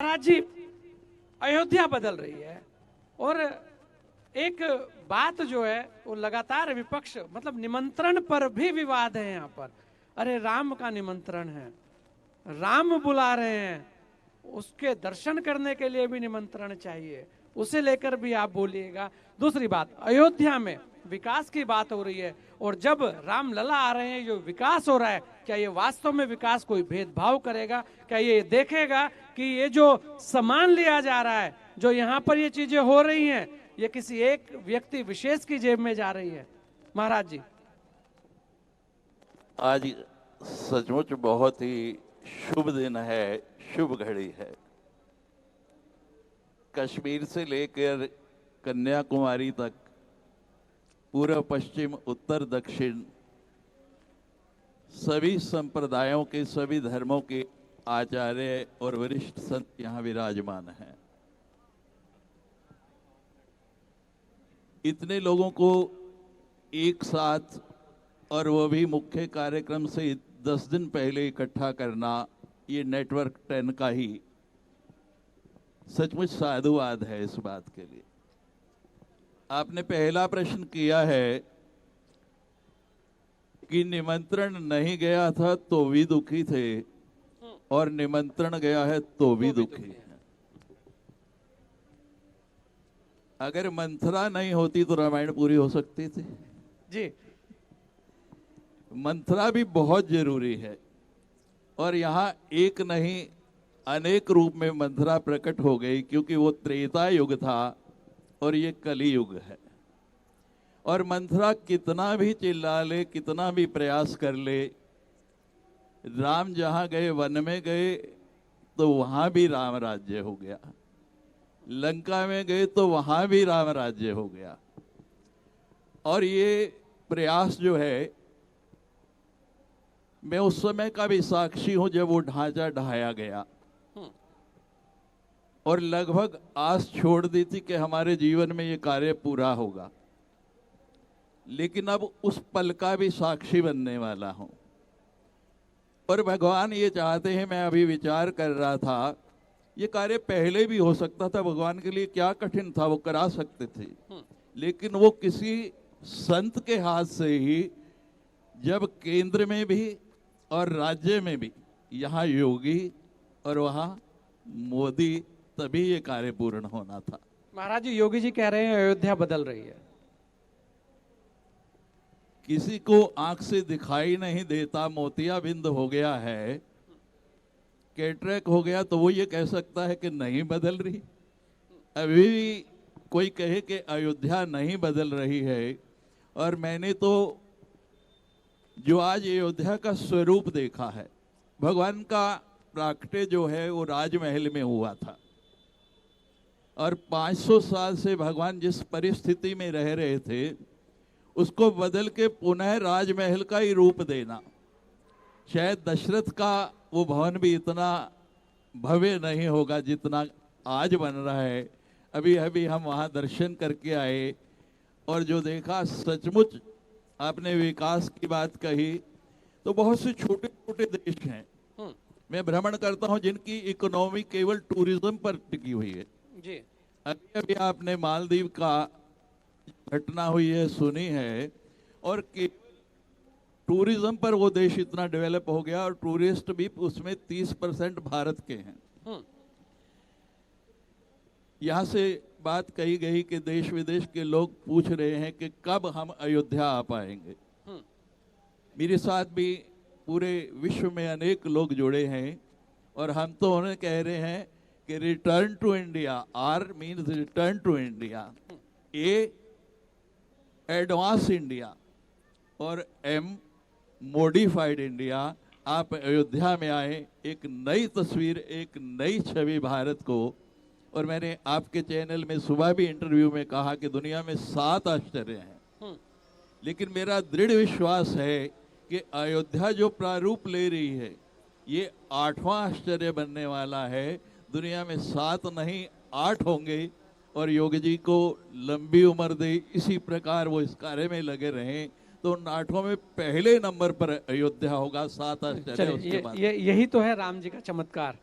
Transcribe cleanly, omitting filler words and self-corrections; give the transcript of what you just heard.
महाराज जी, अयोध्या बदल रही है और एक बात जो है वो लगातार विपक्ष मतलब निमंत्रण पर भी विवाद है यहाँ पर। अरे राम का निमंत्रण है, राम बुला रहे हैं, उसके दर्शन करने के लिए भी निमंत्रण चाहिए, उसे लेकर भी आप बोलिएगा। दूसरी बात, अयोध्या में विकास की बात हो रही है और जब राम लला आ रहे हैं, जो विकास हो रहा है, क्या ये वास्तव में विकास कोई भेदभाव करेगा? क्या ये देखेगा कि ये जो सामान लिया जा रहा है, जो यहाँ पर ये चीजें हो रही हैं, ये किसी एक व्यक्ति विशेष की जेब में जा रही है? महाराज जी, आज सचमुच बहुत ही शुभ दिन है, शुभ घड़ी है। कश्मीर से लेकर कन्याकुमारी तक पूर्व पश्चिम उत्तर दक्षिण सभी संप्रदायों के, सभी धर्मों के आचार्य और वरिष्ठ संत यहाँ विराजमान हैं। इतने लोगों को एक साथ, और वो भी मुख्य कार्यक्रम से 10 दिन पहले इकट्ठा करना, ये नेटवर्क 10 का ही सचमुच साधुवाद है इस बात के लिए। आपने पहला प्रश्न किया है कि निमंत्रण नहीं गया था तो भी दुखी थे और निमंत्रण गया है तो भी दुखी है। अगर मंथरा नहीं होती तो रामायण पूरी हो सकती थी जी। मंथरा भी बहुत जरूरी है और यहाँ एक नहीं अनेक रूप में मंथरा प्रकट हो गई, क्योंकि वो त्रेता युग था और ये कली युग है। और मंथरा कितना भी चिल्ला ले, कितना भी प्रयास कर ले, राम जहां गए, वन में गए तो वहां भी राम राज्य हो गया, लंका में गए तो वहां भी राम राज्य हो गया। और ये प्रयास जो है, मैं उस समय का भी साक्षी हूं जब वो ढांचा ढाया गया और लगभग आस छोड़ दी थी कि हमारे जीवन में ये कार्य पूरा होगा। लेकिन अब उस पल का भी साक्षी बनने वाला हूं। और भगवान ये चाहते हैं, मैं अभी विचार कर रहा था, ये कार्य पहले भी हो सकता था, भगवान के लिए क्या कठिन था, वो करा सकते थे। लेकिन वो किसी संत के हाथ से ही, जब केंद्र में भी और राज्य में भी, यहाँ योगी और वहाँ मोदी, तभी ये कार्य पूर्ण होना था। महाराज जी, योगी जी कह रहे हैं अयोध्या बदल रही है। किसी को आंख से दिखाई नहीं देता, मोतियाबिंद हो गया है, कैटरेक्ट हो गया, तो वो ये कह सकता है कि नहीं बदल रही। अभी भी कोई कहे कि अयोध्या नहीं बदल रही है। और मैंने तो जो आज अयोध्या का स्वरूप देखा है, भगवान का प्राकट्य जो है वो राजमहल में हुआ था और 500 साल से भगवान जिस परिस्थिति में रह रहे थे उसको बदल के पुनः राजमहल का ही रूप देना। शायद दशरथ का वो भवन भी इतना भव्य नहीं होगा जितना आज बन रहा है। अभी अभी हम वहाँ दर्शन करके आए और जो देखा, सचमुच आपने विकास की बात कही, तो बहुत से छोटे छोटे देश हैं, मैं भ्रमण करता हूं, जिनकी इकोनॉमी केवल टूरिज्म पर टिकी हुई है जी। अभी अभी आपने मालदीव का घटना हुई है, सुनी है, और टूरिज्म पर वो देश इतना डेवलप हो गया और टूरिस्ट भी उसमें 30% भारत के हैं। यहाँ से बात कही गई कि देश विदेश के लोग पूछ रहे हैं कि कब हम अयोध्या आ पाएंगे। मेरे साथ भी पूरे विश्व में अनेक लोग जुड़े हैं और हम तो उन्हें कह रहे हैं कि return to India, R means return to India, A advance India और एम मॉडिफाइड इंडिया। आप अयोध्या में आए, एक नई तस्वीर, एक नई छवि भारत को। और मैंने आपके चैनल में सुबह भी इंटरव्यू में कहा कि दुनिया में 7 आश्चर्य हैं, लेकिन मेरा दृढ़ विश्वास है कि अयोध्या जो प्रारूप ले रही है, ये 8वां आश्चर्य बनने वाला है। दुनिया में 7 नहीं 8 होंगे और योगी जी को लंबी उम्र दे, इसी प्रकार वो इस कार्य में लगे रहें, तो उन 8 में पहले नंबर पर अयोध्या होगा, 7 आश्चर्य उसके बाद। यही तो है राम जी का चमत्कार।